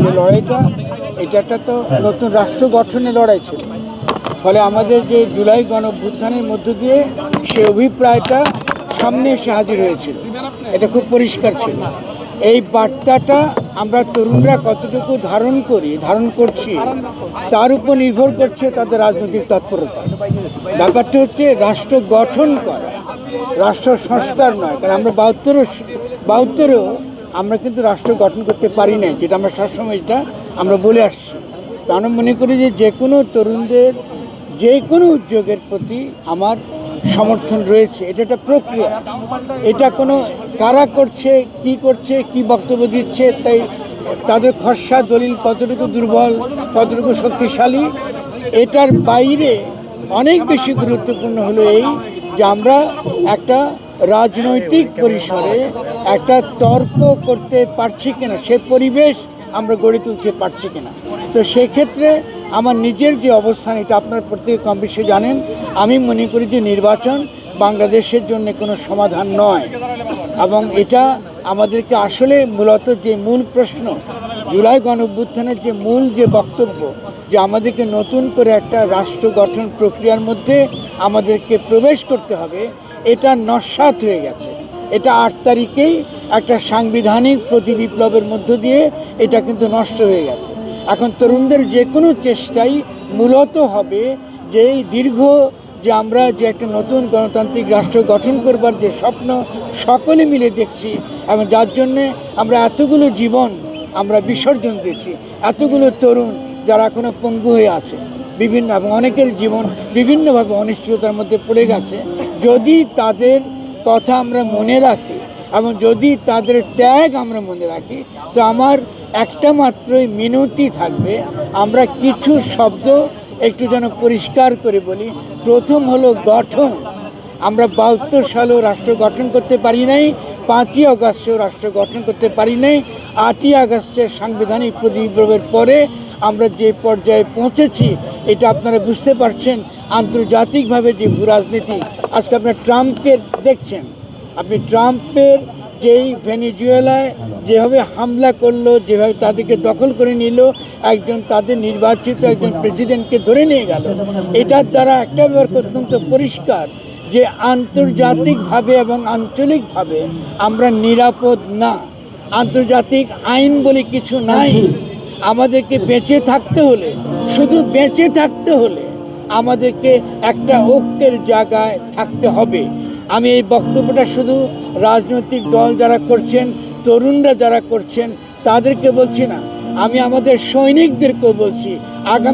যে লড়াইটা, এটা একটা তো নতুন রাষ্ট্র গঠনের লড়াই ছিল। ফলে আমাদের যে জুলাই গণঅভ্যুত্থানের মধ্য দিয়ে সে অভিপ্রায়টা সামনে এসে হাজির হয়েছিল, এটা খুব পরিষ্কার ছিল। এই বার্তাটা আমরা তরুণরা কতটুকু ধারণ করছি তার উপর নির্ভর করছে তাদের রাজনৈতিক তৎপরতা। ব্যাপারটা হচ্ছে রাষ্ট্র গঠন করা, রাষ্ট্র সংস্কার নয়। কারণ আমরা বাহাত্তরেও আমরা কিন্তু রাষ্ট্র গঠন করতে পারি না, যেটা আমরা সবসময় এটা আমরা বলে আসছি। তো আমরা মনে করি যে কোনো তরুণদের যে কোনো উদ্যোগের প্রতি আমার সমর্থন রয়েছে। এটা একটা প্রক্রিয়া, এটা কোনো কারা করছে, কি বক্তব্য দিচ্ছে, তাই তাদের খসড়া দলিল কতটুকু দুর্বল, কতটুকু শক্তিশালী, এটার বাইরে অনেক বেশি গুরুত্বপূর্ণ হলো এই যে আমরা একটা রাজনৈতিক পরিসরে একটা তর্ক করতে পারছি কিনা, সে পরিবেশ আমরা গড়ে তুলতে পারছি কিনা। তো সেক্ষেত্রে আমার নিজের যে অবস্থান, এটা আপনার প্রত্যেকে কম বেশি জানেন। আমি মনে করি যে নির্বাচন বাংলাদেশের জন্য কোনো সমাধান নয়, এবং এটা আমাদেরকে আসলে মূলত যে মূল প্রশ্ন, জুলাই গণঅভ্যুত্থানের যে মূল যে বক্তব্য, যে আমাদেরকে নতুন করে একটা রাষ্ট্র গঠন প্রক্রিয়ার মধ্যে আমাদেরকে প্রবেশ করতে হবে, এটা নস্যাৎ হয়ে গেছে। এটা 8 তারিখেই একটা সাংবিধানিক প্রতিবিপ্লবের মধ্য দিয়ে এটা কিন্তু নষ্ট হয়ে গেছে। এখন তরুণদের যে কোনো চেষ্টাই মূলত হবে যে এই দীর্ঘ যে আমরা যে একটা নতুন গণতান্ত্রিক রাষ্ট্র গঠন করবার যে স্বপ্ন সকলে মিলে দেখছি, এবং যার জন্যে আমরা এতগুলো জীবন আমরা বিসর্জন দিচ্ছি, এতগুলো তরুণ যারা এখনো পঙ্গু হয়ে আছে বিভিন্ন, এবং অনেকের জীবন বিভিন্নভাবে অনিশ্চয়তার মধ্যে পড়ে গেছে, যদি তাদের কথা আমরা মনে রাখি এবং যদি তাদের ত্যাগ আমরা মনে রাখি, তো আমার একটা মাত্রই মিনতি থাকবে, আমরা কিছু শব্দ একটু যেন পরিষ্কার করে বলি। প্রথম হলো গঠন। আমরা 72 সালেও রাষ্ট্র গঠন করতে পারি নাই, 5ই আগস্টেও রাষ্ট্র গঠন করতে পারি নাই, 8ই আগস্টের সাংবিধানিক প্রতিবিপ্লবের পরে আমরা যে পর্যায়ে পৌঁছেছি, এটা আপনারা বুঝতে পারছেন। আন্তর্জাতিকভাবে যে ভূ রাজনীতি, আজকে আপনার ট্রাম্পের দেখছেন, আপনি ট্রাম্পের যেই ভেনেজুয়েলায় যেভাবে হামলা করলো, যেভাবে তাদেরকে দখল করে নিল, একজন তাদের নির্বাচিত একজন প্রেসিডেন্টকে ধরে নিয়ে গেল, এটার দ্বারা একটা ব্যাপার অত্যন্ত পরিষ্কার যে আন্তর্জাতিকভাবে এবং আঞ্চলিকভাবে আমরা নিরাপদ না। আন্তর্জাতিক আইন বলে কিছু নাই। আমাদেরকে বেঁচে থাকতে হলে, শুধু বেঁচে থাকতে হলে আমাদেরকে একটা ঐক্যের জায়গায় থাকতে হবে। আমি এই বক্তব্যটা শুধু রাজনৈতিক দল যারা করছেন, তরুণরা যারা করছেন তাদেরকে বলছি না, আমি আমাদের সৈনিকদেরকেও বলছি, আগামী